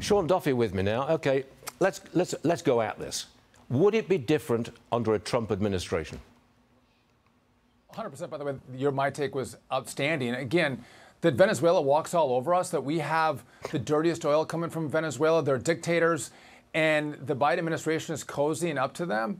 Sean Duffy with me now. OK, let's go at this. Would it be different under a Trump administration? 100%. By the way, my take was outstanding. Again, that Venezuela walks all over us, that we have the dirtiest oil coming from Venezuela. They're dictators, and the Biden administration is cozying up to them.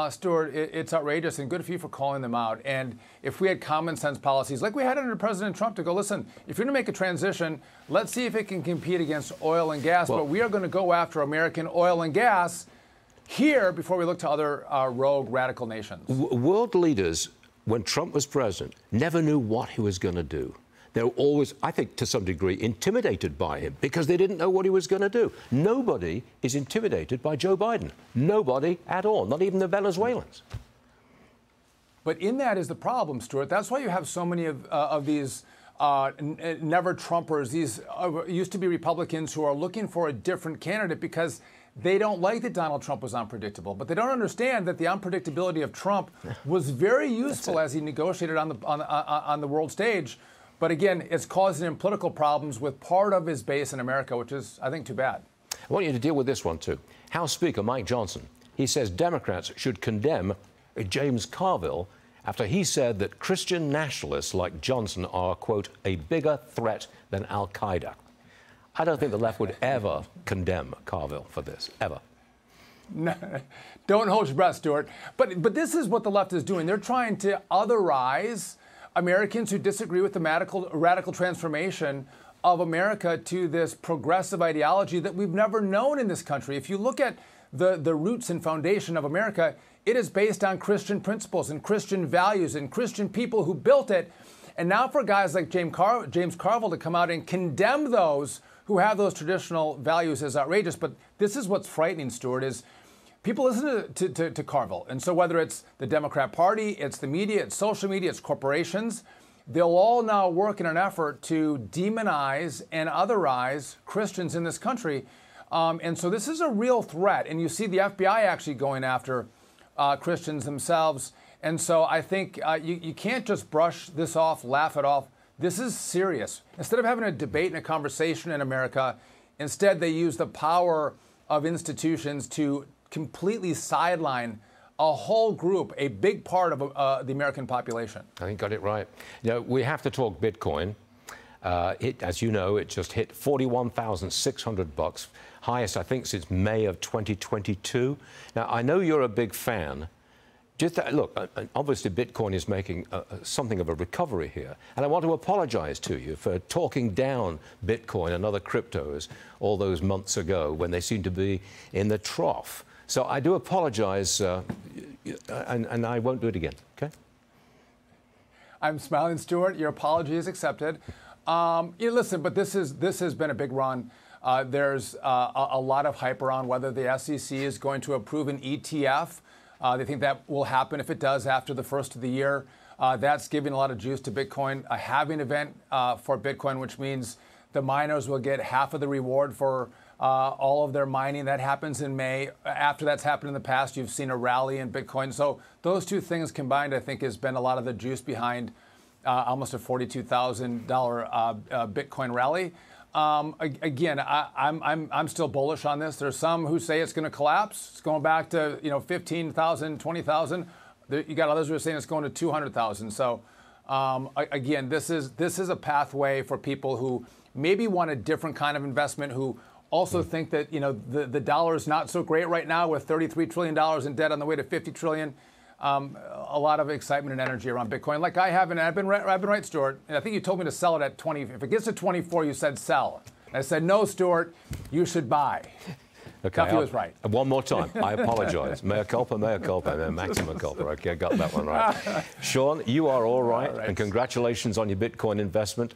Stuart, it's outrageous, and good for you for calling them out. And if we had common sense policies like we had under President Trump to go, listen, if you're going to make a transition, let's see if it can compete against oil and gas. But we are going to go after American oil and gas here before we look to other rogue radical nations. World leaders, when Trump was president, never knew what he was going to do. They were always, I think, to some degree, intimidated by him because they didn't know what he was going to do. Nobody is intimidated by Joe Biden. Nobody at all, not even the Venezuelans. But in that is the problem, Stuart. That's why you have so many of these never-Trumpers, these used to be Republicans who are looking for a different candidate because they don't like that Donald Trump was unpredictable. But they don't understand that the unpredictability of Trump was very useful as he negotiated on the world stage. But again, it's causing him political problems with part of his base in America, which is, I think, too bad. I want you to deal with this one, too. House Speaker Mike Johnson, he says Democrats should condemn James Carville after he said that Christian nationalists like Johnson are, quote, a bigger threat than al-Qaeda. I don't think the left would ever condemn Carville for this, ever. No, don't hold your breath, Stuart. But this is what the left is doing. They're trying to otherize Americans who disagree with the radical transformation of America to this progressive ideology that we've never known in this country. If you look at the roots and foundation of America, it is based on Christian principles and Christian values and Christian people who built it. And now for guys like James Carville to come out and condemn those who have those traditional values is outrageous. But this is what's frightening, Stuart, is people listen to Carville. And so whether it's the Democrat Party, it's the media, it's social media, it's corporations, they'll all now work in an effort to demonize and otherize Christians in this country. And so this is a real threat. And you see the FBI actually going after Christians themselves. And so I think you can't just brush this off, laugh it off. This is serious. Instead of having a debate and a conversation in America, instead they use the power of institutions to completely sideline a whole group, a big part of the American population. I think got it right. You know, we have to talk Bitcoin. As you know, it just hit $41,600, highest I think since May of 2022. Now I know you're a big fan. Look, obviously Bitcoin is making something of a recovery here, and I want to apologize to you for talking down Bitcoin and other cryptos all those months ago when they seemed to be in the trough. So I do apologize, and I won't do it again, okay? I'm smiling, Stuart. Your apology is accepted. Listen, but this has been a big run. There's a lot of hype around whether the SEC is going to approve an ETF. They think that will happen if it does after the first of the year. That's giving a lot of juice to Bitcoin. A halving event for Bitcoin, which means the miners will get half of the reward for all of their mining. That happens in May. After that's happened in the past, you've seen a rally in Bitcoin. So those two things combined, I think, has been a lot of the juice behind almost a $42,000 Bitcoin rally. Again, I'm still bullish on this. There's some who say it's going to collapse. It's going back to 15,000, 20,000. You got others who are saying it's going to 200,000. So again, this is a pathway for people who maybe want a different kind of investment, who also think that the dollar is not so great right now with $33 trillion in debt on the way to $50 trillion. A lot of excitement and energy around Bitcoin, like I have, and I've been right, Stuart. And I think you told me to sell it at 20. If it gets to 24, you said sell. And I said, no, Stuart, you should buy. Okay, Duffy was right. One more time. I apologize. Mea culpa, maxima culpa. Okay, I got that one right. Sean, you are all right, and congratulations on your Bitcoin investment.